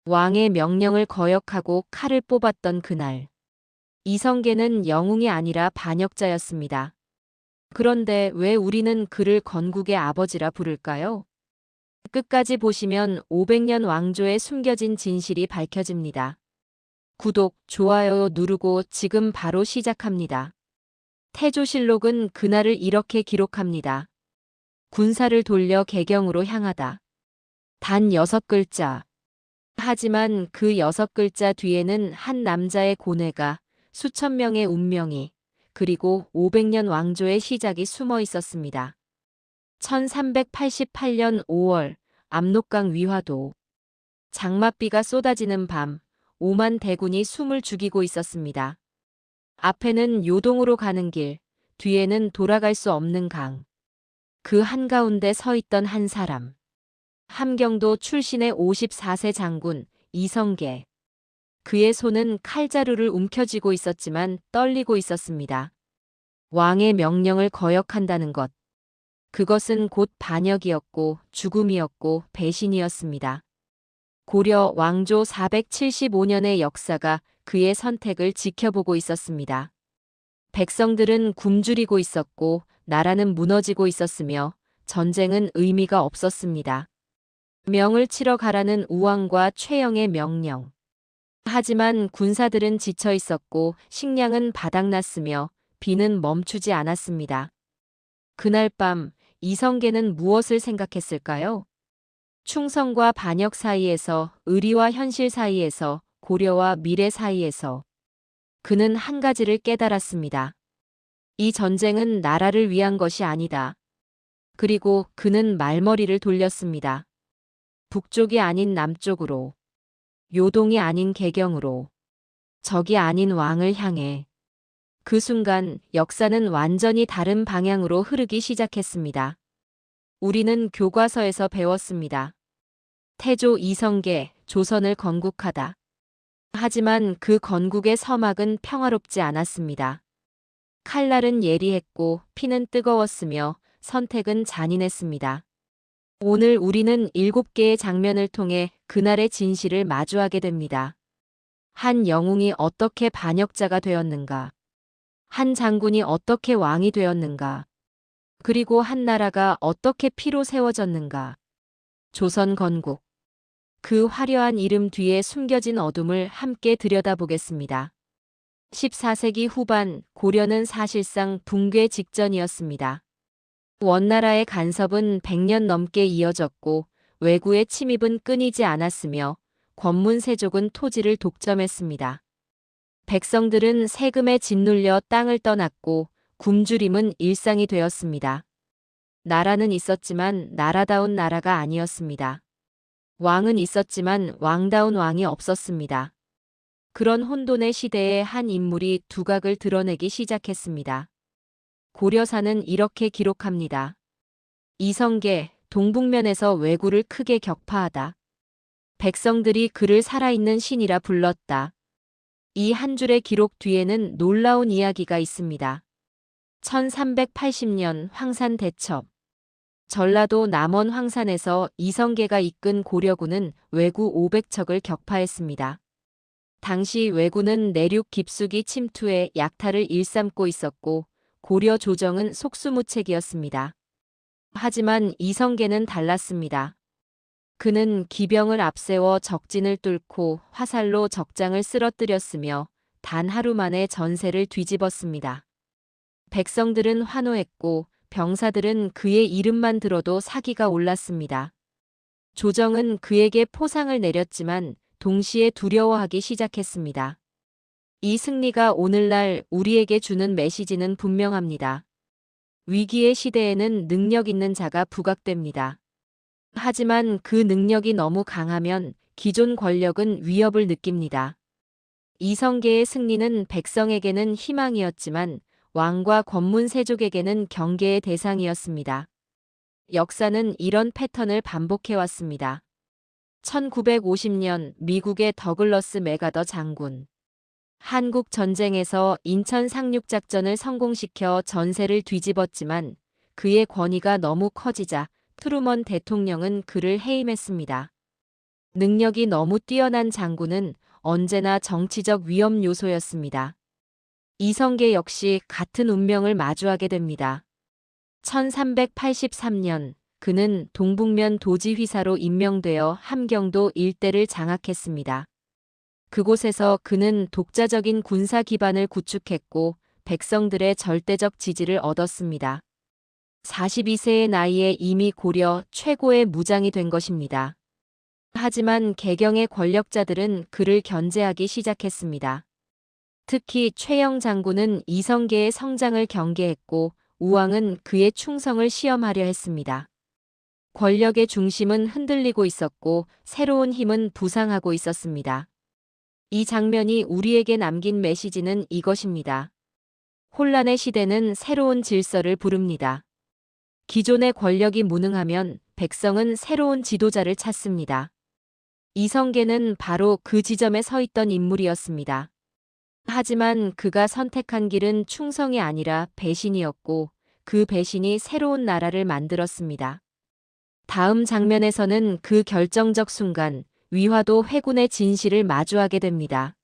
왕의 명령을 거역하고 칼을 뽑았던 그날. 이성계는 영웅이 아니라 반역자였습니다. 그런데 왜 우리는 그를 건국의 아버지라 부를까요? 끝까지 보시면 500년 왕조에 숨겨진 진실이 밝혀집니다. 구독, 좋아요 누르고 지금 바로 시작합니다. 태조실록은 그날을 이렇게 기록합니다. 군사를 돌려 개경으로 향하다. 단 6글자. 하지만 그 6글자 뒤에는 한 남자의 고뇌가, 수천 명의 운명이, 그리고 500년 왕조의 시작이 숨어 있었습니다. 1388년 5월, 압록강 위화도. 장맛비가 쏟아지는 밤, 5만 대군이 숨을 죽이고 있었습니다. 앞에는 요동으로 가는 길, 뒤에는 돌아갈 수 없는 강. 그 한가운데 서 있던 한 사람. 함경도 출신의 54세 장군 이성계. 그의 손은 칼자루를 움켜쥐고 있었지만 떨리고 있었습니다. 왕의 명령을 거역한다는 것. 그것은 곧 반역이었고 죽음이었고 배신이었습니다. 고려 왕조 475년의 역사가 그의 선택을 지켜보고 있었습니다. 백성들은 굶주리고 있었고 나라는 무너지고 있었으며 전쟁은 의미가 없었습니다. 명을 치러 가라는 우왕과 최영의 명령. 하지만 군사들은 지쳐 있었고 식량은 바닥났으며 비는 멈추지 않았습니다. 그날 밤 이성계는 무엇을 생각했을까요? 충성과 반역 사이에서, 의리와 현실 사이에서, 고려와 미래 사이에서 그는 한 가지를 깨달았습니다. 이 전쟁은 나라를 위한 것이 아니다. 그리고 그는 말머리를 돌렸습니다. 북쪽이 아닌 남쪽으로, 요동이 아닌 개경으로, 적이 아닌 왕을 향해. 그 순간 역사는 완전히 다른 방향으로 흐르기 시작했습니다. 우리는 교과서에서 배웠습니다. 태조 이성계, 조선을 건국하다. 하지만 그 건국의 서막은 평화롭지 않았습니다. 칼날은 예리했고 피는 뜨거웠으며 선택은 잔인했습니다. 오늘 우리는 7개의 장면을 통해 그날의 진실을 마주하게 됩니다. 한 영웅이 어떻게 반역자가 되었는가? 한 장군이 어떻게 왕이 되었는가? 그리고 한 나라가 어떻게 피로 세워졌는가? 조선 건국. 그 화려한 이름 뒤에 숨겨진 어둠을 함께 들여다보겠습니다. 14세기 후반 고려는 사실상 붕괴 직전이었습니다. 원나라의 간섭은 100년 넘게 이어졌고 외구의 침입은 끊이지 않았으며 권문세족은 토지를 독점했습니다. 백성들은 세금에 짓눌려 땅을 떠났고 굶주림은 일상이 되었습니다. 나라는 있었지만 나라다운 나라가 아니었습니다. 왕은 있었지만 왕다운 왕이 없었습니다. 그런 혼돈의 시대에 한 인물이 두각을 드러내기 시작했습니다. 고려사는 이렇게 기록합니다. 이성계, 동북면에서 왜구를 크게 격파하다. 백성들이 그를 살아있는 신이라 불렀다. 이 한 줄의 기록 뒤에는 놀라운 이야기가 있습니다. 1380년 황산 대첩. 전라도 남원 황산에서 이성계가 이끈 고려군은 왜구 500척을 격파했습니다. 당시 왜구는 내륙 깊숙이 침투해 약탈을 일삼고 있었고 고려 조정은 속수무책이었습니다. 하지만 이성계는 달랐습니다. 그는 기병을 앞세워 적진을 뚫고 화살로 적장을 쓰러뜨렸으며 단 하루 만에 전세를 뒤집었습니다. 백성들은 환호했고 병사들은 그의 이름만 들어도 사기가 올랐습니다. 조정은 그에게 포상을 내렸지만 동시에 두려워하기 시작했습니다. 이 승리가 오늘날 우리에게 주는 메시지는 분명합니다. 위기의 시대에는 능력 있는 자가 부각됩니다. 하지만 그 능력이 너무 강하면 기존 권력은 위협을 느낍니다. 이성계의 승리는 백성에게는 희망이었지만 왕과 권문세족에게는 경계의 대상이었습니다. 역사는 이런 패턴을 반복해왔습니다. 1950년 미국의 더글러스 맥아더 장군. 한국 전쟁에서 인천 상륙작전을 성공시켜 전세를 뒤집었지만 그의 권위가 너무 커지자 트루먼 대통령은 그를 해임했습니다. 능력이 너무 뛰어난 장군은 언제나 정치적 위험 요소였습니다. 이성계 역시 같은 운명을 마주하게 됩니다. 1383년 그는 동북면 도지휘사로 임명되어 함경도 일대를 장악했습니다. 그곳에서 그는 독자적인 군사 기반을 구축했고 백성들의 절대적 지지를 얻었습니다. 42세의 나이에 이미 고려 최고의 무장이 된 것입니다. 하지만 개경의 권력자들은 그를 견제하기 시작했습니다. 특히 최영 장군은 이성계의 성장을 경계했고 우왕은 그의 충성을 시험하려 했습니다. 권력의 중심은 흔들리고 있었고 새로운 힘은 부상하고 있었습니다. 이 장면이 우리에게 남긴 메시지는 이것입니다. 혼란의 시대는 새로운 질서를 부릅니다. 기존의 권력이 무능하면 백성은 새로운 지도자를 찾습니다. 이성계는 바로 그 지점에 서 있던 인물이었습니다. 하지만 그가 선택한 길은 충성이 아니라 배신이었고 그 배신이 새로운 나라를 만들었습니다. 다음 장면에서는 그 결정적 순간 위화도 회군의 진실을 마주하게 됩니다.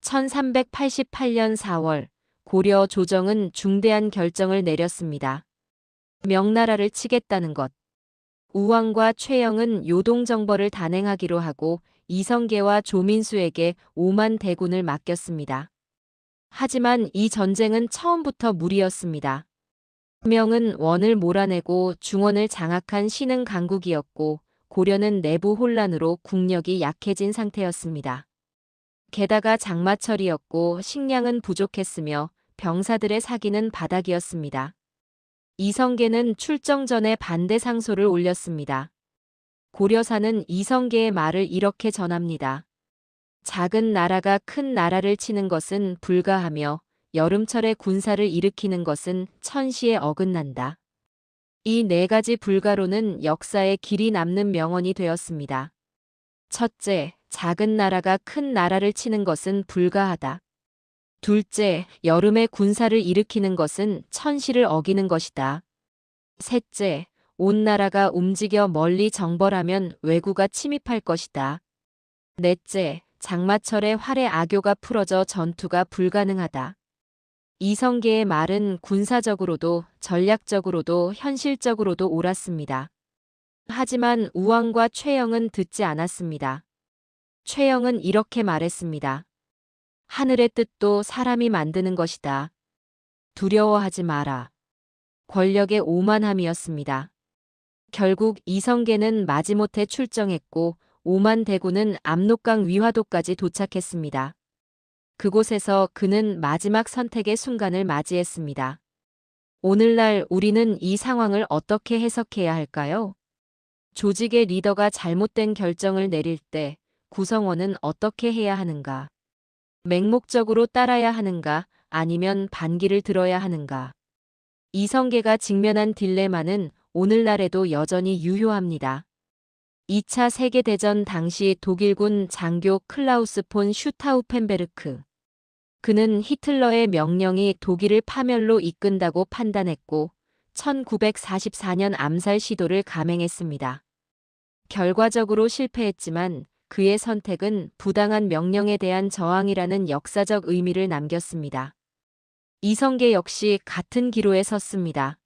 1388년 4월 고려 조정은 중대한 결정을 내렸습니다. 명나라를 치겠다는 것. 우왕과 최영은 요동정벌을 단행하기로 하고 이성계와 조민수에게 5만 대군을 맡겼습니다. 하지만 이 전쟁은 처음부터 무리였습니다. 명은 원을 몰아내고 중원을 장악한 신흥 강국이었고 고려는 내부 혼란으로 국력이 약해진 상태였습니다. 게다가 장마철이었고 식량은 부족했으며 병사들의 사기는 바닥이었습니다. 이성계는 출정 전에 반대 상소를 올렸습니다. 고려사는 이성계의 말을 이렇게 전합니다. 작은 나라가 큰 나라를 치는 것은 불가하며 여름철에 군사를 일으키는 것은 천시에 어긋난다. 이 네 가지 불가로는 역사에 길이 남는 명언이 되었습니다. 첫째, 작은 나라가 큰 나라를 치는 것은 불가하다. 둘째, 여름에 군사를 일으키는 것은 천시를 어기는 것이다. 셋째, 온 나라가 움직여 멀리 정벌하면 왜구가 침입할 것이다. 넷째, 장마철에 활의 악교가 풀어져 전투가 불가능하다. 이성계의 말은 군사적으로도 전략적으로도 현실적으로도 옳았습니다. 하지만 우왕과 최영은 듣지 않았습니다. 최영은 이렇게 말했습니다. 하늘의 뜻도 사람이 만드는 것이다. 두려워하지 마라. 권력의 오만함이었습니다. 결국 이성계는 마지못해 출정했고 5만 대군은 압록강 위화도까지 도착했습니다. 그곳에서 그는 마지막 선택의 순간을 맞이했습니다. 오늘날 우리는 이 상황을 어떻게 해석해야 할까요? 조직의 리더가 잘못된 결정을 내릴 때 구성원은 어떻게 해야 하는가? 맹목적으로 따라야 하는가? 아니면 반기를 들어야 하는가? 이성계가 직면한 딜레마는 오늘날에도 여전히 유효합니다. 2차 세계대전 당시 독일군 장교 클라우스 폰 슈타우펜베르크. 그는 히틀러의 명령이 독일을 파멸로 이끈다고 판단했고 1944년 암살 시도를 감행했습니다. 결과적으로 실패했지만 그의 선택은 부당한 명령에 대한 저항이라는 역사적 의미를 남겼습니다. 이성계 역시 같은 기로에 섰습니다.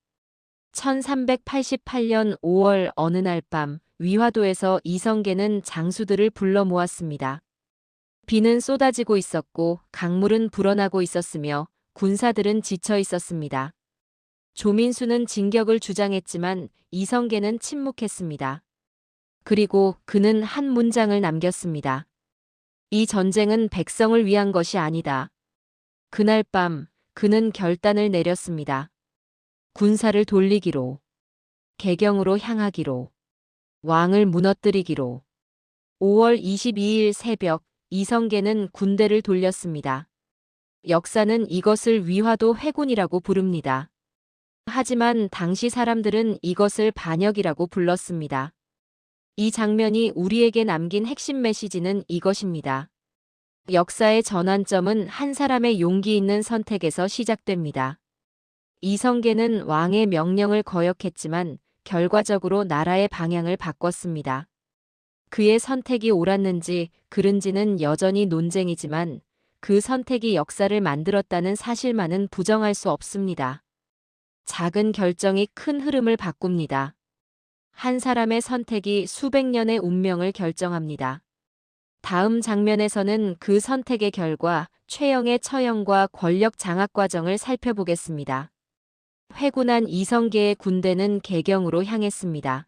1388년 5월 어느 날 밤 위화도에서 이성계는 장수들을 불러 모았습니다. 비는 쏟아지고 있었고 강물은 불어나고 있었으며 군사들은 지쳐 있었습니다. 조민수는 진격을 주장했지만 이성계는 침묵했습니다. 그리고 그는 한 문장을 남겼습니다. 이 전쟁은 백성을 위한 것이 아니다. 그날 밤 그는 결단을 내렸습니다. 군사를 돌리기로, 개경으로 향하기로, 왕을 무너뜨리기로. 5월 22일 새벽 이성계는 군대를 돌렸습니다. 역사는 이것을 위화도 회군이라고 부릅니다. 하지만 당시 사람들은 이것을 반역이라고 불렀습니다. 이 장면이 우리에게 남긴 핵심 메시지는 이것입니다. 역사의 전환점은 한 사람의 용기 있는 선택에서 시작됩니다. 이성계는 왕의 명령을 거역했지만 결과적으로 나라의 방향을 바꿨습니다. 그의 선택이 옳았는지 그른지는 여전히 논쟁이지만 그 선택이 역사를 만들었다는 사실만은 부정할 수 없습니다. 작은 결정이 큰 흐름을 바꿉니다. 한 사람의 선택이 수백 년의 운명을 결정합니다. 다음 장면에서는 그 선택의 결과 최영의 처형과 권력 장악 과정을 살펴보겠습니다. 회군한 이성계의 군대는 개경으로 향했습니다.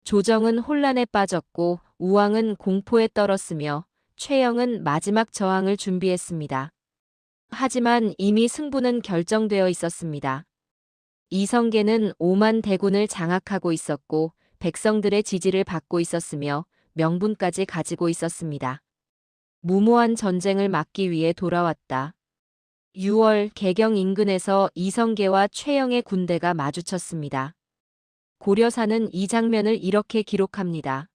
조정은 혼란에 빠졌고 우왕은 공포에 떨었으며 최영은 마지막 저항을 준비했습니다. 하지만 이미 승부는 결정되어 있었습니다. 이성계는 5만 대군을 장악하고 있었고 백성들의 지지를 받고 있었으며 명분까지 가지고 있었습니다. 무모한 전쟁을 막기 위해 돌아왔다. 6월 개경 인근에서 이성계와 최영의 군대가 마주쳤습니다. 고려사는 이 장면을 이렇게 기록합니다.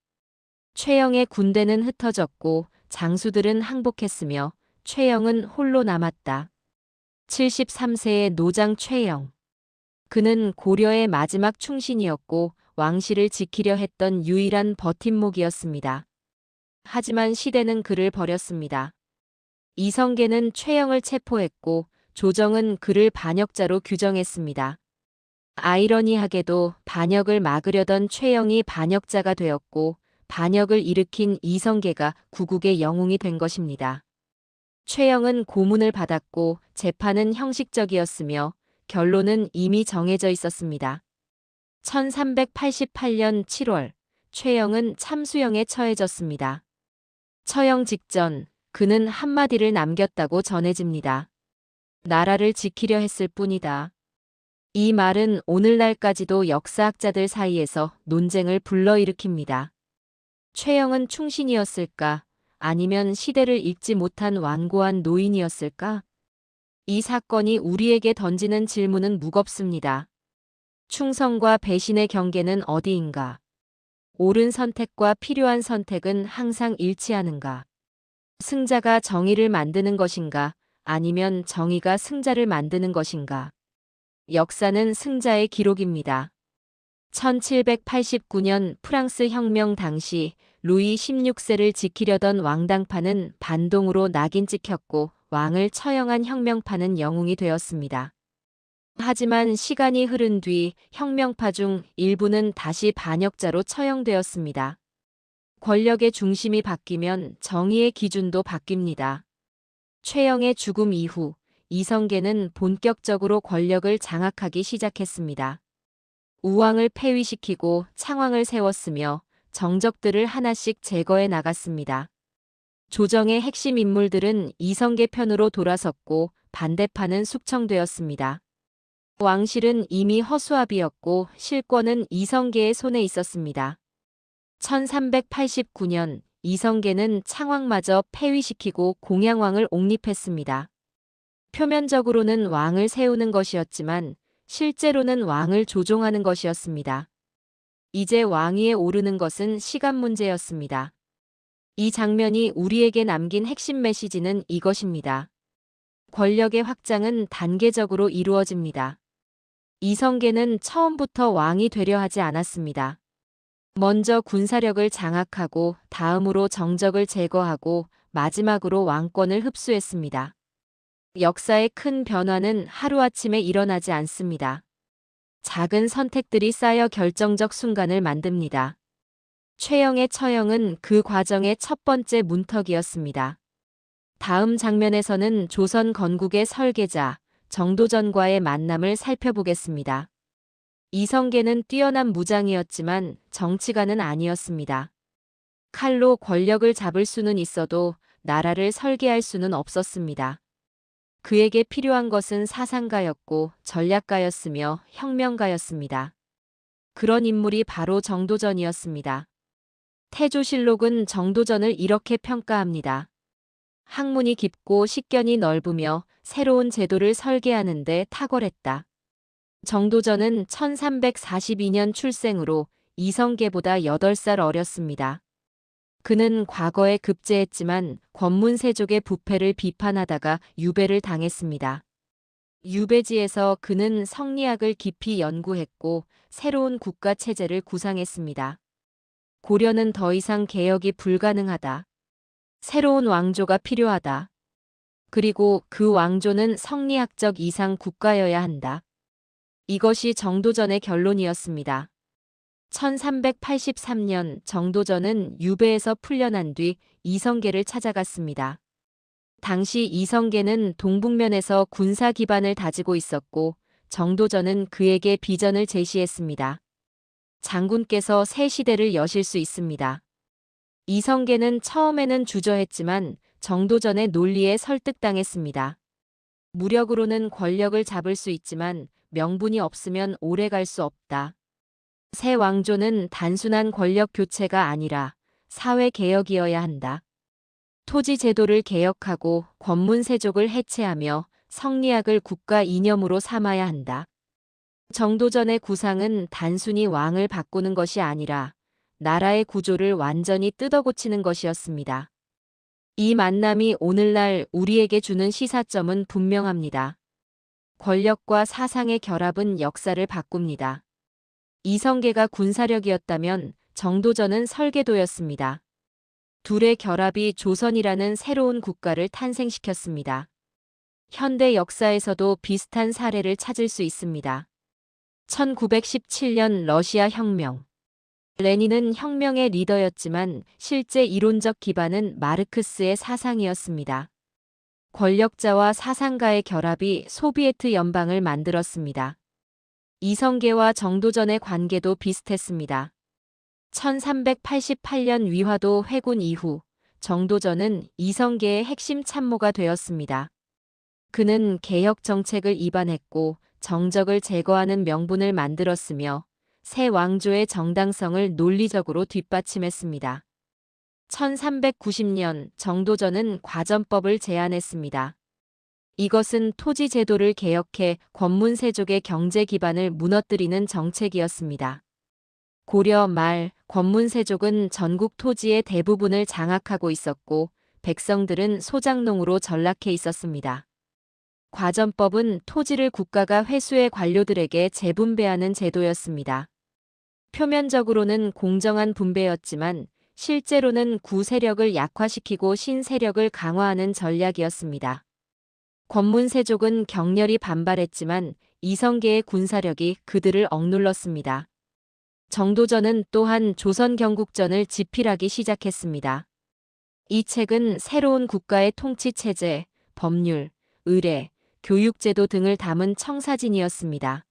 최영의 군대는 흩어졌고 장수들은 항복했으며 최영은 홀로 남았다. 73세의 노장 최영. 그는 고려의 마지막 충신이었고 왕실을 지키려 했던 유일한 버팀목이었습니다. 하지만 시대는 그를 버렸습니다. 이성계는 최영을 체포했고 조정은 그를 반역자로 규정했습니다. 아이러니하게도 반역을 막으려던 최영이 반역자가 되었고 반역을 일으킨 이성계가 구국의 영웅이 된 것입니다. 최영은 고문을 받았고 재판은 형식적이었으며 결론은 이미 정해져 있었습니다. 1388년 7월 최영은 참수형에 처해졌습니다. 처형 직전 그는 한마디를 남겼다고 전해집니다. 나라를 지키려 했을 뿐이다. 이 말은 오늘날까지도 역사학자들 사이에서 논쟁을 불러일으킵니다. 최영은 충신이었을까? 아니면 시대를 읽지 못한 완고한 노인이었을까? 이 사건이 우리에게 던지는 질문은 무겁습니다. 충성과 배신의 경계는 어디인가? 옳은 선택과 필요한 선택은 항상 일치하는가? 승자가 정의를 만드는 것인가? 아니면 정의가 승자를 만드는 것인가? 역사는 승자의 기록입니다. 1789년 프랑스 혁명 당시 루이 16세를 지키려던 왕당파는 반동으로 낙인 찍혔고 왕을 처형한 혁명파는 영웅이 되었습니다. 하지만 시간이 흐른 뒤 혁명파 중 일부는 다시 반역자로 처형되었습니다. 권력의 중심이 바뀌면 정의의 기준도 바뀝니다. 최영의 죽음 이후 이성계는 본격적으로 권력을 장악하기 시작했습니다. 우왕을 폐위시키고 창왕을 세웠으며 정적들을 하나씩 제거해 나갔습니다. 조정의 핵심 인물들은 이성계 편으로 돌아섰고 반대파는 숙청되었습니다. 왕실은 이미 허수아비였고 실권은 이성계의 손에 있었습니다. 1389년 이성계는 창왕마저 폐위시키고 공양왕을 옹립했습니다. 표면적으로는 왕을 세우는 것이었지만 실제로는 왕을 조종하는 것이었습니다. 이제 왕위에 오르는 것은 시간 문제였습니다. 이 장면이 우리에게 남긴 핵심 메시지는 이것입니다. 권력의 확장은 단계적으로 이루어집니다. 이성계는 처음부터 왕이 되려 하지 않았습니다. 먼저 군사력을 장악하고 다음으로 정적을 제거하고 마지막으로 왕권을 흡수했습니다. 역사의 큰 변화는 하루아침에 일어나지 않습니다. 작은 선택들이 쌓여 결정적 순간을 만듭니다. 최영의 처형은 그 과정의 첫 번째 문턱이었습니다. 다음 장면에서는 조선 건국의 설계자 정도전과의 만남을 살펴보겠습니다. 이성계는 뛰어난 무장이었지만 정치가는 아니었습니다. 칼로 권력을 잡을 수는 있어도 나라를 설계할 수는 없었습니다. 그에게 필요한 것은 사상가였고 전략가였으며 혁명가였습니다. 그런 인물이 바로 정도전이었습니다. 태조실록은 정도전을 이렇게 평가합니다. 학문이 깊고 식견이 넓으며 새로운 제도를 설계하는 데 탁월했다. 정도전은 1342년 출생으로 이성계보다 8살 어렸습니다. 그는 과거에 급제했지만 권문세족의 부패를 비판하다가 유배를 당했습니다. 유배지에서 그는 성리학을 깊이 연구했고 새로운 국가 체제를 구상했습니다. 고려는 더 이상 개혁이 불가능하다. 새로운 왕조가 필요하다. 그리고 그 왕조는 성리학적 이상 국가여야 한다. 이것이 정도전의 결론이었습니다. 1383년 정도전은 유배에서 풀려난 뒤 이성계를 찾아갔습니다. 당시 이성계는 동북면에서 군사 기반을 다지고 있었고 정도전은 그에게 비전을 제시했습니다. 장군께서 새 시대를 여실 수 있습니다. 이성계는 처음에는 주저했지만 정도전의 논리에 설득당했습니다. 무력으로는 권력을 잡을 수 있지만 명분이 없으면 오래 갈 수 없다. 새 왕조는 단순한 권력 교체가 아니라 사회 개혁이어야 한다. 토지 제도를 개혁하고 권문세족을 해체하며 성리학을 국가 이념으로 삼아야 한다. 정도전의 구상은 단순히 왕을 바꾸는 것이 아니라 나라의 구조를 완전히 뜯어고치는 것이었습니다. 이 만남이 오늘날 우리에게 주는 시사점은 분명합니다. 권력과 사상의 결합은 역사를 바꿉니다. 이성계가 군사력이었다면 정도전은 설계도였습니다. 둘의 결합이 조선이라는 새로운 국가를 탄생시켰습니다. 현대 역사에서도 비슷한 사례를 찾을 수 있습니다. 1917년 러시아 혁명. 레닌은 혁명의 리더였지만 실제 이론적 기반은 마르크스의 사상이었습니다. 권력자와 사상가의 결합이 소비에트 연방을 만들었습니다. 이성계와 정도전의 관계도 비슷했습니다. 1388년 위화도 회군 이후 정도전은 이성계의 핵심 참모가 되었습니다. 그는 개혁 정책을 입안했고 정적을 제거하는 명분을 만들었으며 새 왕조의 정당성을 논리적으로 뒷받침했습니다. 1390년 정도전은 과전법을 제안했습니다. 이것은 토지 제도를 개혁해 권문세족의 경제 기반을 무너뜨리는 정책이었습니다. 고려 말 권문세족은 전국 토지의 대부분을 장악하고 있었고 백성들은 소작농으로 전락해 있었습니다. 과전법은 토지를 국가가 회수해 관료들에게 재분배하는 제도였습니다. 표면적으로는 공정한 분배였지만 실제로는 구세력을 약화시키고 신세력을 강화하는 전략이었습니다. 권문세족은 격렬히 반발했지만 이성계의 군사력이 그들을 억눌렀습니다. 정도전은 또한 조선 경국전을 지필하기 시작했습니다. 이 책은 새로운 국가의 통치체제, 법률, 의례, 교육제도 등을 담은 청사진이었습니다.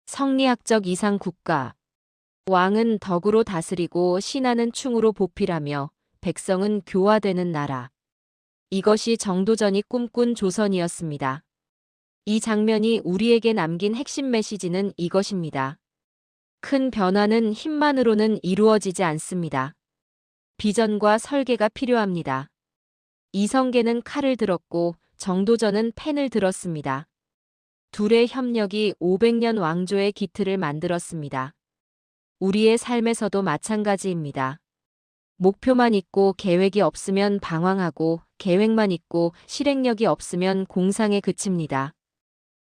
성리학적 이상 국가. 왕은 덕으로 다스리고 신하는 충으로 보필하며 백성은 교화되는 나라. 이것이 정도전이 꿈꾼 조선이었습니다. 이 장면이 우리에게 남긴 핵심 메시지는 이것입니다. 큰 변화는 힘만으로는 이루어지지 않습니다. 비전과 설계가 필요합니다. 이성계는 칼을 들었고 정도전은 펜을 들었습니다. 둘의 협력이 500년 왕조의 기틀을 만들었습니다. 우리의 삶에서도 마찬가지입니다. 목표만 있고 계획이 없으면 방황하고 계획만 있고 실행력이 없으면 공상에 그칩니다.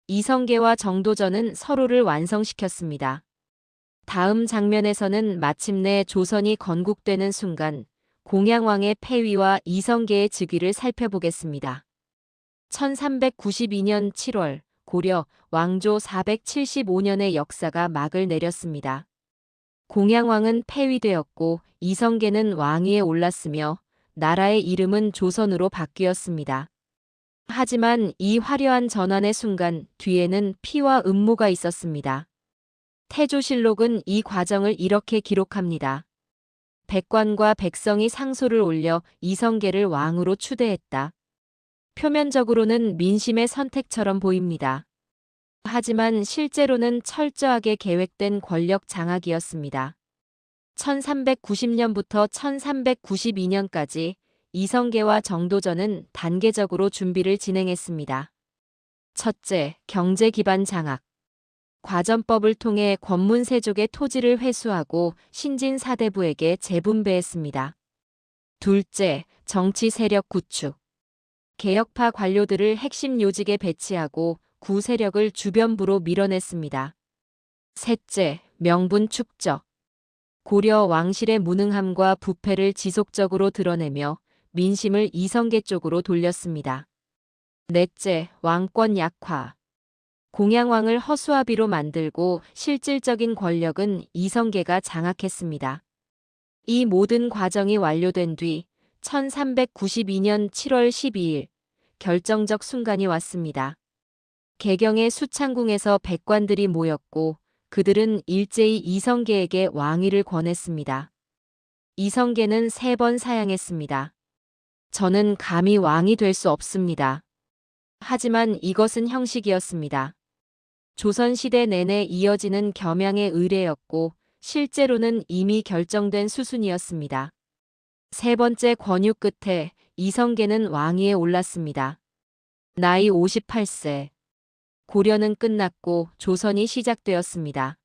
이성계와 정도전은 서로를 완성시켰습니다. 다음 장면에서는 마침내 조선이 건국되는 순간 공양왕의 폐위와 이성계의 즉위를 살펴보겠습니다. 1392년 7월 고려 왕조 475년의 역사가 막을 내렸습니다. 공양왕은 폐위되었고 이성계는 왕위에 올랐으며 나라의 이름은 조선으로 바뀌었습니다. 하지만 이 화려한 전환의 순간 뒤에는 피와 음모가 있었습니다. 태조실록은 이 과정을 이렇게 기록합니다. 백관과 백성이 상소를 올려 이성계를 왕으로 추대했다. 표면적으로는 민심의 선택처럼 보입니다. 하지만 실제로는 철저하게 계획된 권력 장악이었습니다. 1390년부터 1392년까지 이성계와 정도전은 단계적으로 준비를 진행했습니다. 첫째, 경제 기반 장악. 과전법을 통해 권문세족의 토지를 회수하고 신진 사대부에게 재분배했습니다. 둘째, 정치 세력 구축. 개혁파 관료들을 핵심 요직에 배치하고 구세력을 주변부로 밀어냈습니다. 셋째, 명분 축적. 고려 왕실의 무능함과 부패를 지속적으로 드러내며 민심을 이성계 쪽으로 돌렸습니다. 넷째, 왕권 약화. 공양왕을 허수아비로 만들고 실질적인 권력은 이성계가 장악했습니다. 이 모든 과정이 완료된 뒤 1392년 7월 12일 결정적 순간이 왔습니다. 개경의 수창궁에서 백관들이 모였고 그들은 일제히 이성계에게 왕위를 권했습니다. 이성계는 3번 사양했습니다. 저는 감히 왕이 될 수 없습니다. 하지만 이것은 형식이었습니다. 조선시대 내내 이어지는 겸양의 의례였고 실제로는 이미 결정된 수순이었습니다. 3번째 권유 끝에 이성계는 왕위에 올랐습니다. 나이 58세. 고려는 끝났고 조선이 시작되었습니다.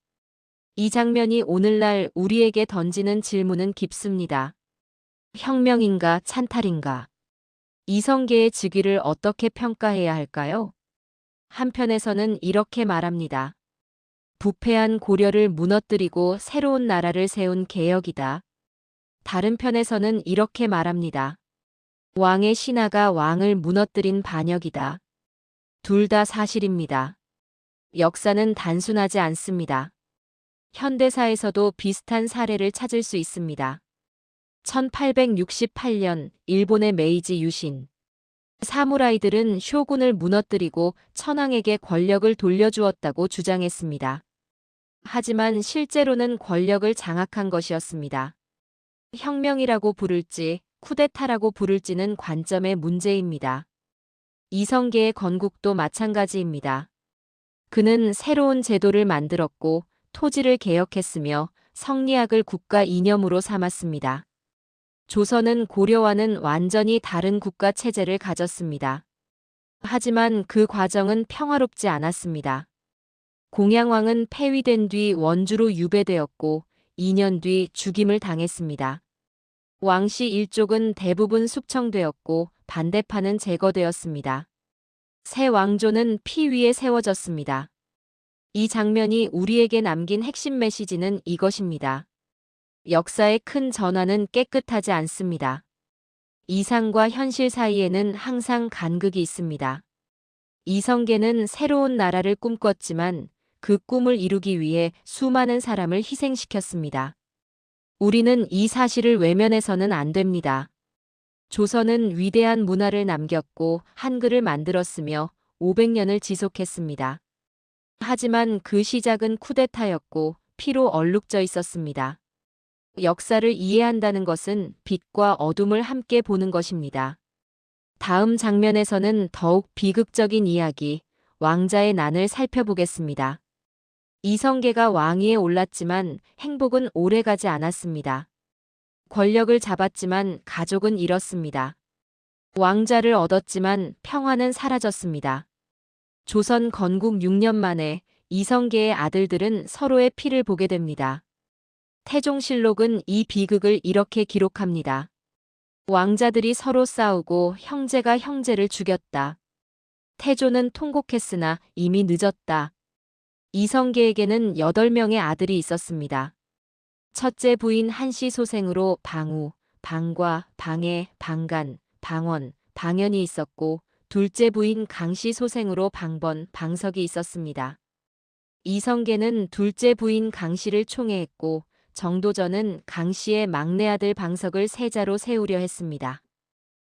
이 장면이 오늘날 우리에게 던지는 질문은 깊습니다. 혁명인가 찬탈인가? 이성계의 즉위를 어떻게 평가해야 할까요? 한편에서는 이렇게 말합니다. 부패한 고려를 무너뜨리고 새로운 나라를 세운 개혁이다. 다른 편에서는 이렇게 말합니다. 왕의 신하가 왕을 무너뜨린 반역이다. 둘 다 사실입니다. 역사는 단순하지 않습니다. 현대사에서도 비슷한 사례를 찾을 수 있습니다. 1868년 일본의 메이지 유신. 사무라이들은 쇼군을 무너뜨리고 천황에게 권력을 돌려주었다고 주장했습니다. 하지만 실제로는 권력을 장악한 것이었습니다. 혁명이라고 부를지 쿠데타라고 부를지는 관점의 문제입니다. 이성계의 건국도 마찬가지입니다. 그는 새로운 제도를 만들었고 토지를 개혁했으며 성리학을 국가 이념으로 삼았습니다. 조선은 고려와는 완전히 다른 국가 체제를 가졌습니다. 하지만 그 과정은 평화롭지 않았습니다. 공양왕은 폐위된 뒤 원주로 유배되었고 2년 뒤 죽임을 당했습니다. 왕씨 일족은 대부분 숙청되었고 반대파는 제거되었습니다. 새 왕조는 피 위에 세워졌습니다. 이 장면이 우리에게 남긴 핵심 메시지는 이것입니다. 역사의 큰 전환은 깨끗하지 않습니다. 이상과 현실 사이에는 항상 간극이 있습니다. 이성계는 새로운 나라를 꿈꿨지만 그 꿈을 이루기 위해 수많은 사람을 희생시켰습니다. 우리는 이 사실을 외면해서는 안 됩니다. 조선은 위대한 문화를 남겼고 한글을 만들었으며 500년을 지속했습니다. 하지만 그 시작은 쿠데타였고 피로 얼룩져 있었습니다. 역사를 이해한다는 것은 빛과 어둠을 함께 보는 것입니다. 다음 장면에서는 더욱 비극적인 이야기, 왕자의 난을 살펴보겠습니다. 이성계가 왕위에 올랐지만 행복은 오래가지 않았습니다. 권력을 잡았지만 가족은 잃었습니다. 왕자를 얻었지만 평화는 사라졌습니다. 조선 건국 6년 만에 이성계의 아들들은 서로의 피를 보게 됩니다. 태종실록은 이 비극을 이렇게 기록합니다. 왕자들이 서로 싸우고 형제가 형제를 죽였다. 태조는 통곡했으나 이미 늦었다. 이성계에게는 8명의 아들이 있었습니다. 첫째 부인 한씨 소생으로 방우, 방과, 방해, 방간, 방원, 방연이 있었고 둘째 부인 강씨 소생으로 방번, 방석이 있었습니다. 이성계는 둘째 부인 강씨를 총애했고 정도전은 강씨의 막내 아들 방석을 세자로 세우려 했습니다.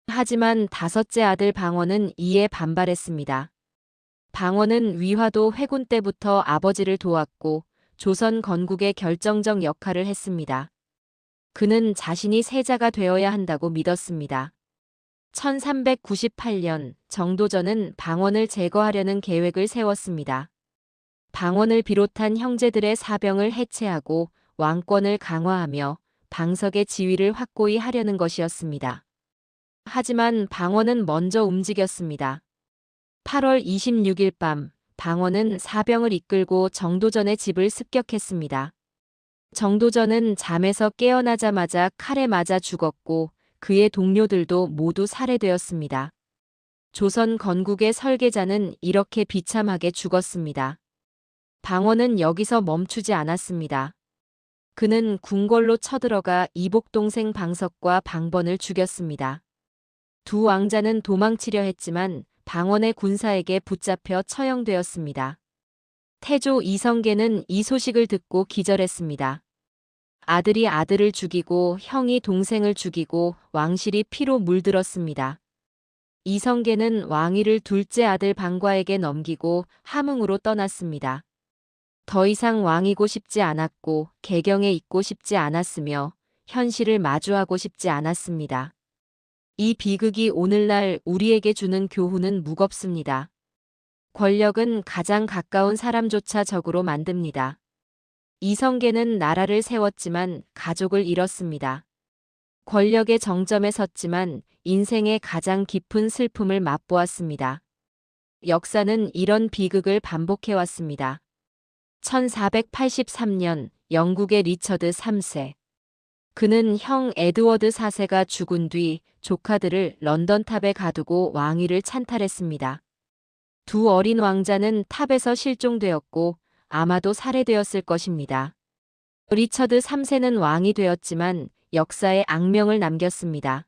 하지만 다섯째 아들 방원은 이에 반발했습니다. 방원은 위화도 회군 때부터 아버지를 도왔고 조선 건국의 결정적 역할을 했습니다. 그는 자신이 세자가 되어야 한다고 믿었습니다. 1398년 정도전은 방원을 제거하려는 계획을 세웠습니다. 방원을 비롯한 형제들의 사병을 해체하고 왕권을 강화하며 방석의 지위를 확고히 하려는 것이었습니다. 하지만 방원은 먼저 움직였습니다. 8월 26일 밤 방원은 사병을 이끌고 정도전의 집을 습격했습니다. 정도전은 잠에서 깨어나자마자 칼에 맞아 죽었고 그의 동료들도 모두 살해되었습니다. 조선 건국의 설계자는 이렇게 비참하게 죽었습니다. 방원은 여기서 멈추지 않았습니다. 그는 궁궐로 쳐들어가 이복 동생 방석과 방번을 죽였습니다. 두 왕자는 도망치려 했지만 방원의 군사에게 붙잡혀 처형되었습니다. 태조 이성계는 이 소식을 듣고 기절했습니다. 아들이 아들을 죽이고 형이 동생을 죽이고 왕실이 피로 물들었습니다. 이성계는 왕위를 둘째 아들 방과에게 넘기고 함흥으로 떠났습니다. 더 이상 왕이고 싶지 않았고 개경에 있고 싶지 않았으며 현실을 마주하고 싶지 않았습니다. 이 비극이 오늘날 우리에게 주는 교훈은 무겁습니다. 권력은 가장 가까운 사람조차 적으로 만듭니다. 이성계는 나라를 세웠지만 가족을 잃었습니다. 권력의 정점에 섰지만 인생의 가장 깊은 슬픔을 맛보았습니다. 역사는 이런 비극을 반복해왔습니다. 1483년 영국의 리처드 3세. 그는 형 에드워드 4세가 죽은 뒤 조카들을 런던탑에 가두고 왕위를 찬탈했습니다. 두 어린 왕자는 탑에서 실종되었고 아마도 살해되었을 것입니다. 리처드 3세는 왕이 되었지만 역사에 악명을 남겼습니다.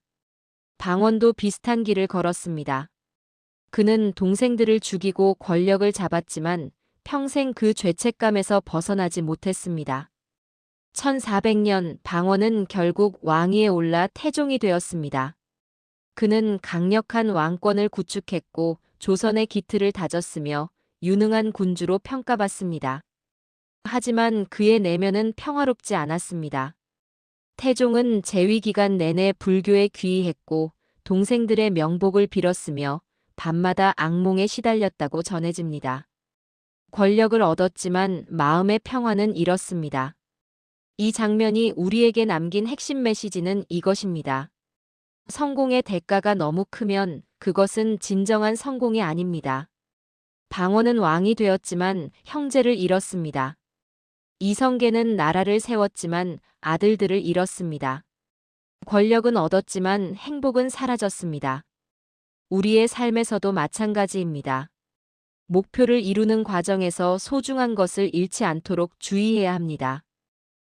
방원도 비슷한 길을 걸었습니다. 그는 동생들을 죽이고 권력을 잡았지만 평생 그 죄책감에서 벗어나지 못했습니다. 1400년 방원은 결국 왕위에 올라 태종이 되었습니다. 그는 강력한 왕권을 구축했고 조선의 기틀을 다졌으며 유능한 군주로 평가받습니다. 하지만 그의 내면은 평화롭지 않았습니다. 태종은 재위 기간 내내 불교에 귀의했고 동생들의 명복을 빌었으며 밤마다 악몽에 시달렸다고 전해집니다. 권력을 얻었지만 마음의 평화는 잃었습니다. 이 장면이 우리에게 남긴 핵심 메시지는 이것입니다. 성공의 대가가 너무 크면 그것은 진정한 성공이 아닙니다. 방원은 왕이 되었지만 형제를 잃었습니다. 이성계는 나라를 세웠지만 아들들을 잃었습니다. 권력은 얻었지만 행복은 사라졌습니다. 우리의 삶에서도 마찬가지입니다. 목표를 이루는 과정에서 소중한 것을 잃지 않도록 주의해야 합니다.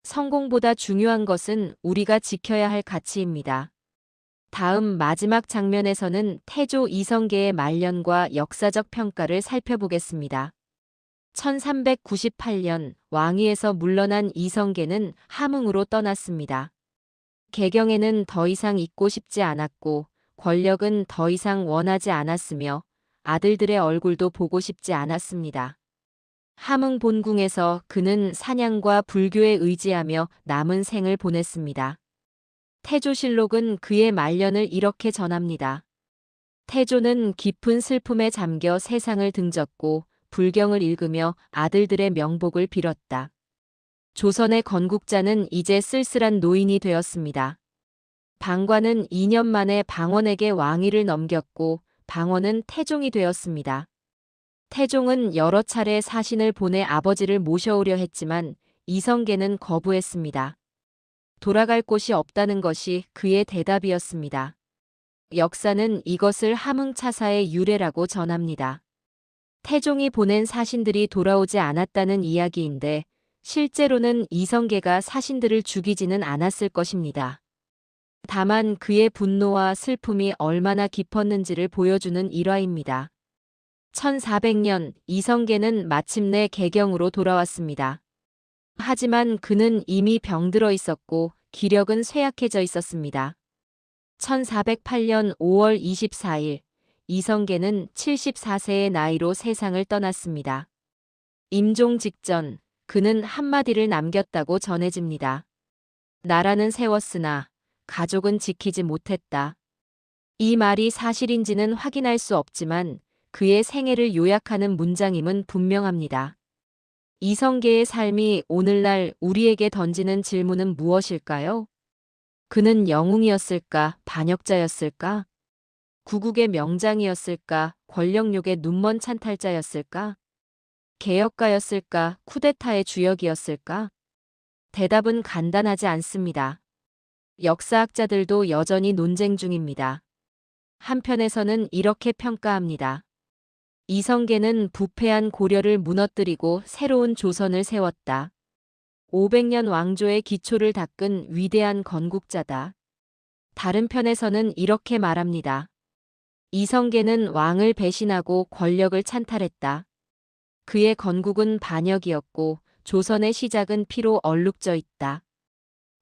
성공보다 중요한 것은 우리가 지켜야 할 가치입니다. 다음 마지막 장면에서는 태조 이성계의 말년과 역사적 평가를 살펴보겠습니다. 1398년 왕위에서 물러난 이성계는 함흥으로 떠났습니다. 개경에는 더 이상 있고 싶지 않았고 권력은 더 이상 원하지 않았으며 아들들의 얼굴도 보고 싶지 않았습니다. 함흥 본궁에서 그는 사냥과 불교에 의지하며 남은 생을 보냈습니다. 태조실록은 그의 말년을 이렇게 전합니다. 태조는 깊은 슬픔에 잠겨 세상을 등졌고 불경을 읽으며 아들들의 명복을 빌었다. 조선의 건국자는 이제 쓸쓸한 노인이 되었습니다. 방과는 2년 만에 방원에게 왕위를 넘겼고 방원은 태종이 되었습니다. 태종은 여러 차례 사신을 보내 아버지를 모셔오려 했지만 이성계는 거부했습니다. 돌아갈 곳이 없다는 것이 그의 대답이었습니다. 역사는 이것을 함흥차사의 유래라고 전합니다. 태종이 보낸 사신들이 돌아오지 않았다는 이야기인데 실제로는 이성계가 사신들을 죽이지는 않았을 것입니다. 다만 그의 분노와 슬픔이 얼마나 깊었는지를 보여주는 일화입니다. 1400년 이성계는 마침내 개경으로 돌아왔습니다. 하지만 그는 이미 병들어 있었고 기력은 쇠약해져 있었습니다. 1408년 5월 24일 이성계는 74세의 나이로 세상을 떠났습니다. 임종 직전 그는 한마디를 남겼다고 전해집니다. 나라는 세웠으나 가족은 지키지 못했다. 이 말이 사실인지는 확인할 수 없지만 그의 생애를 요약하는 문장임은 분명합니다. 이성계의 삶이 오늘날 우리에게 던지는 질문은 무엇일까요? 그는 영웅이었을까? 반역자였을까? 구국의 명장이었을까? 권력욕의 눈먼 찬탈자였을까? 개혁가였을까? 쿠데타의 주역이었을까? 대답은 간단하지 않습니다. 역사학자들도 여전히 논쟁 중입니다. 한편에서는 이렇게 평가합니다. 이성계는 부패한 고려를 무너뜨리고 새로운 조선을 세웠다. 500년 왕조의 기초를 닦은 위대한 건국자다. 다른 편에서는 이렇게 말합니다. 이성계는 왕을 배신하고 권력을 찬탈했다. 그의 건국은 반역이었고 조선의 시작은 피로 얼룩져 있다.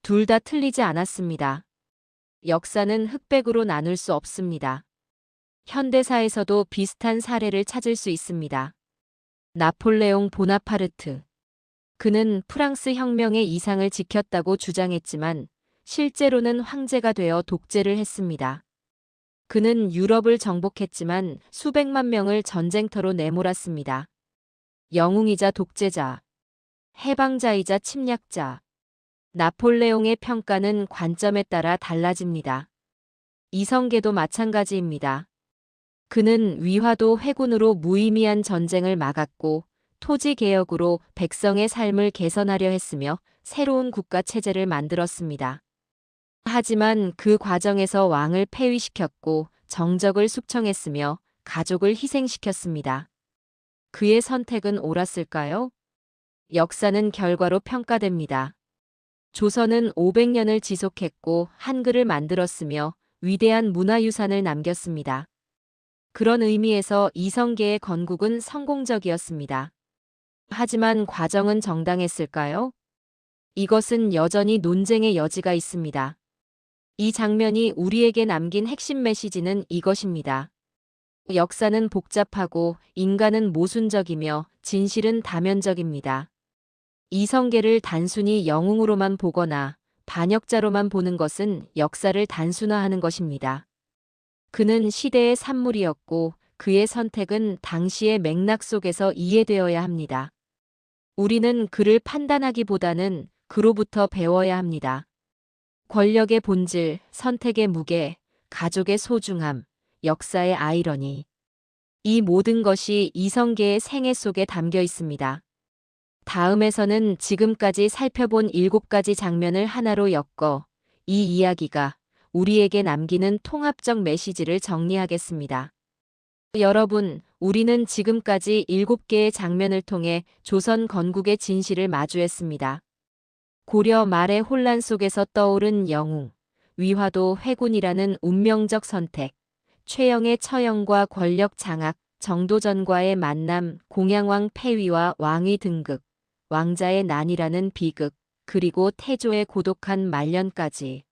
둘 다 틀리지 않았습니다. 역사는 흑백으로 나눌 수 없습니다. 현대사에서도 비슷한 사례를 찾을 수 있습니다. 나폴레옹 보나파르트. 그는 프랑스 혁명의 이상을 지켰다고 주장했지만 실제로는 황제가 되어 독재를 했습니다. 그는 유럽을 정복했지만 수백만 명을 전쟁터로 내몰았습니다. 영웅이자 독재자, 해방자이자 침략자. 나폴레옹의 평가는 관점에 따라 달라집니다. 이성계도 마찬가지입니다. 그는 위화도 회군으로 무의미한 전쟁을 막았고 토지 개혁으로 백성의 삶을 개선하려 했으며 새로운 국가 체제를 만들었습니다. 하지만 그 과정에서 왕을 폐위시켰고 정적을 숙청했으며 가족을 희생시켰습니다. 그의 선택은 옳았을까요? 역사는 결과로 평가됩니다. 조선은 500년을 지속했고 한글을 만들었으며 위대한 문화유산을 남겼습니다. 그런 의미에서 이성계의 건국은 성공적이었습니다. 하지만 과정은 정당했을까요? 이것은 여전히 논쟁의 여지가 있습니다. 이 장면이 우리에게 남긴 핵심 메시지는 이것입니다. 역사는 복잡하고 인간은 모순적이며 진실은 다면적입니다. 이성계를 단순히 영웅으로만 보거나 반역자로만 보는 것은 역사를 단순화하는 것입니다. 그는 시대의 산물이었고 그의 선택은 당시의 맥락 속에서 이해되어야 합니다. 우리는 그를 판단하기보다는 그로부터 배워야 합니다. 권력의 본질, 선택의 무게, 가족의 소중함, 역사의 아이러니. 이 모든 것이 이성계의 생애 속에 담겨 있습니다. 다음에서는 지금까지 살펴본 7가지 장면을 하나로 엮어 이 이야기가 우리에게 남기는 통합적 메시지를 정리하겠습니다. 여러분, 우리는 지금까지 7개의 장면을 통해 조선 건국의 진실을 마주했습니다. 고려 말의 혼란 속에서 떠오른 영웅, 위화도 회군이라는 운명적 선택, 최영의 처형과 권력 장악, 정도전과의 만남, 공양왕 폐위와 왕위 등극, 왕자의 난이라는 비극, 그리고 태조의 고독한 말년까지.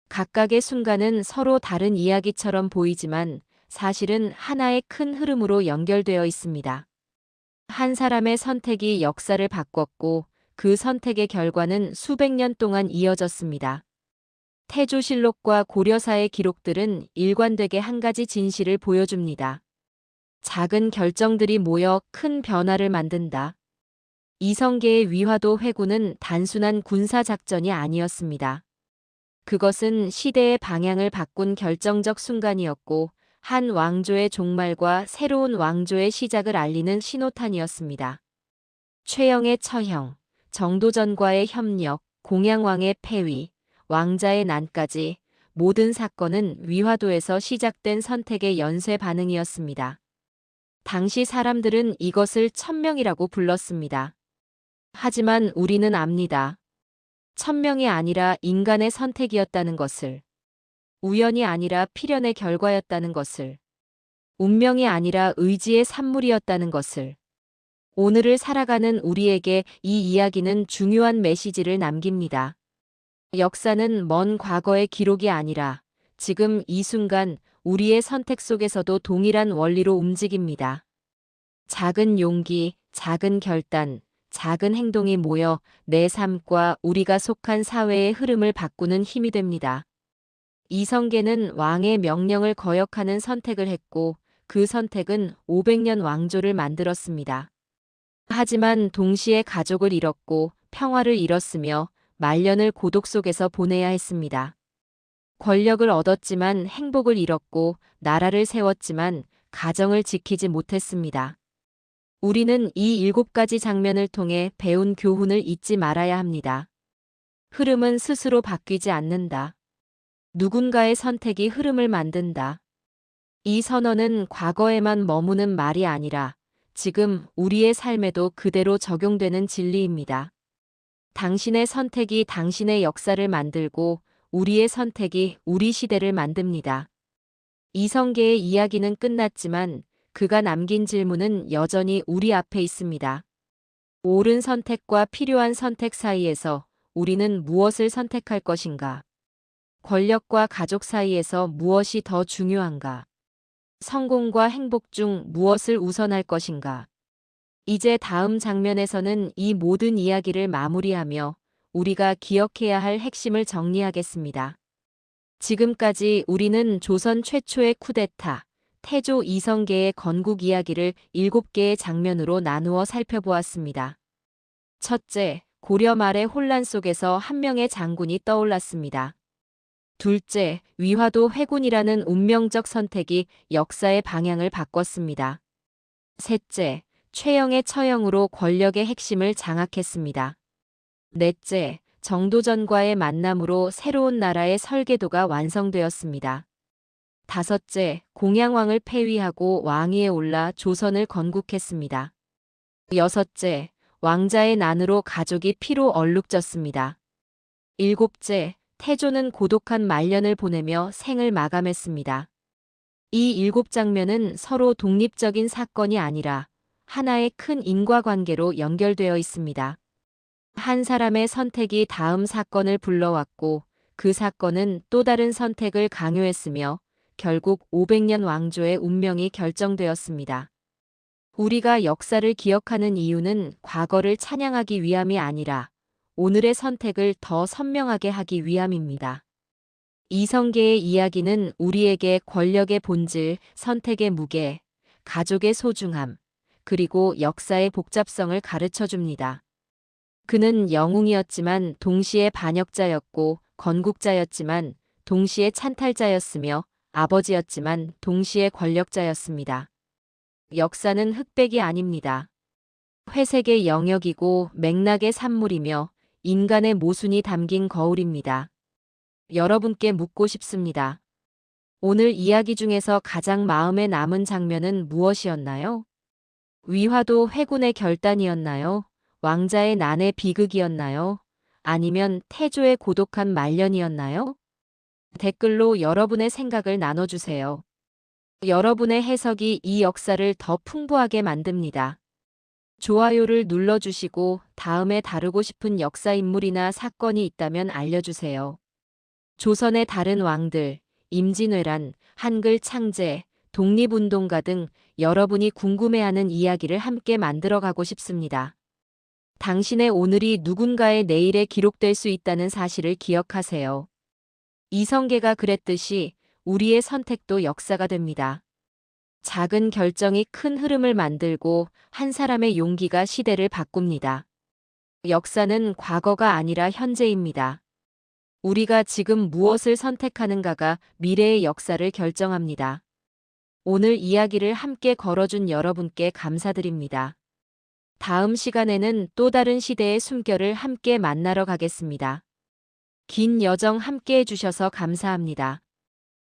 각각의 순간은 서로 다른 이야기처럼 보이지만 사실은 하나의 큰 흐름으로 연결되어 있습니다. 한 사람의 선택이 역사를 바꿨고 그 선택의 결과는 수백 년 동안 이어졌습니다. 태조실록과 고려사의 기록들은 일관되게 한 가지 진실을 보여줍니다. 작은 결정들이 모여 큰 변화를 만든다. 이성계의 위화도 회군은 단순한 군사작전이 아니었습니다. 그것은 시대의 방향을 바꾼 결정적 순간이었고 한 왕조의 종말과 새로운 왕조의 시작을 알리는 신호탄이었습니다. 최영의 처형, 정도전과의 협력, 공양왕의 폐위, 왕자의 난까지 모든 사건은 위화도에서 시작된 선택의 연쇄 반응이었습니다. 당시 사람들은 이것을 천명이라고 불렀습니다. 하지만 우리는 압니다. 천명이 아니라 인간의 선택이었다는 것을. 우연이 아니라 필연의 결과였다는 것을. 운명이 아니라 의지의 산물이었다는 것을. 오늘을 살아가는 우리에게 이 이야기는 중요한 메시지를 남깁니다. 역사는 먼 과거의 기록이 아니라 지금 이 순간 우리의 선택 속에서도 동일한 원리로 움직입니다. 작은 용기, 작은 결단, 작은 행동이 모여 내 삶과 우리가 속한 사회의 흐름을 바꾸는 힘이 됩니다. 이성계는 왕의 명령을 거역하는 선택을 했고 그 선택은 500년 왕조를 만들었습니다. 하지만 동시에 가족을 잃었고 평화를 잃었으며 말년을 고독 속에서 보내야 했습니다. 권력을 얻었지만 행복을 잃었고 나라를 세웠지만 가정을 지키지 못했습니다. 우리는 이 7가지 장면을 통해 배운 교훈을 잊지 말아야 합니다. 흐름은 스스로 바뀌지 않는다. 누군가의 선택이 흐름을 만든다. 이 선언은 과거에만 머무는 말이 아니라 지금 우리의 삶에도 그대로 적용되는 진리입니다. 당신의 선택이 당신의 역사를 만들고 우리의 선택이 우리 시대를 만듭니다. 이성계의 이야기는 끝났지만 그가 남긴 질문은 여전히 우리 앞에 있습니다. 옳은 선택과 필요한 선택 사이에서 우리는 무엇을 선택할 것인가? 권력과 가족 사이에서 무엇이 더 중요한가? 성공과 행복 중 무엇을 우선할 것인가? 이제 다음 장면에서는 이 모든 이야기를 마무리하며 우리가 기억해야 할 핵심을 정리하겠습니다. 지금까지 우리는 조선 최초의 쿠데타, 태조 이성계의 건국 이야기를 7개의 장면으로 나누어 살펴보았습니다. 첫째, 고려 말의 혼란 속에서 한 명의 장군이 떠올랐습니다. 둘째, 위화도 회군이라는 운명적 선택이 역사의 방향을 바꿨습니다. 셋째, 최영의 처형으로 권력의 핵심을 장악했습니다. 넷째, 정도전과의 만남으로 새로운 나라의 설계도가 완성되었습니다. 다섯째, 공양왕을 폐위하고 왕위에 올라 조선을 건국했습니다. 여섯째, 왕자의 난으로 가족이 피로 얼룩졌습니다. 일곱째, 태조는 고독한 말년을 보내며 생을 마감했습니다. 이 7장면은 서로 독립적인 사건이 아니라 하나의 큰 인과관계로 연결되어 있습니다. 한 사람의 선택이 다음 사건을 불러왔고 그 사건은 또 다른 선택을 강요했으며 결국 500년 왕조의 운명이 결정되었습니다. 우리가 역사를 기억하는 이유는 과거를 찬양하기 위함이 아니라 오늘의 선택을 더 선명하게 하기 위함입니다. 이성계의 이야기는 우리에게 권력의 본질, 선택의 무게, 가족의 소중함, 그리고 역사의 복잡성을 가르쳐 줍니다. 그는 영웅이었지만 동시에 반역자였고 건국자였지만 동시에 찬탈자였으며 아버지였지만 동시에 권력자였습니다. 역사는 흑백이 아닙니다. 회색의 영역이고 맥락의 산물이며 인간의 모순이 담긴 거울입니다. 여러분께 묻고 싶습니다. 오늘 이야기 중에서 가장 마음에 남은 장면은 무엇이었나요? 위화도 회군의 결단이었나요? 왕자의 난의 비극이었나요? 아니면 태조의 고독한 말년이었나요? 댓글로 여러분의 생각을 나눠주세요. 여러분의 해석이 이 역사를 더 풍부하게 만듭니다. 좋아요를 눌러주시고 다음에 다루고 싶은 역사 인물이나 사건이 있다면 알려주세요. 조선의 다른 왕들, 임진왜란, 한글 창제, 독립운동가 등 여러분이 궁금해하는 이야기를 함께 만들어가고 싶습니다. 당신의 오늘이 누군가의 내일에 기록될 수 있다는 사실을 기억하세요. 이성계가 그랬듯이 우리의 선택도 역사가 됩니다. 작은 결정이 큰 흐름을 만들고 한 사람의 용기가 시대를 바꿉니다. 역사는 과거가 아니라 현재입니다. 우리가 지금 무엇을 선택하는가가 미래의 역사를 결정합니다. 오늘 이야기를 함께 걸어준 여러분께 감사드립니다. 다음 시간에는 또 다른 시대의 숨결을 함께 만나러 가겠습니다. 긴 여정 함께 해주셔서 감사합니다.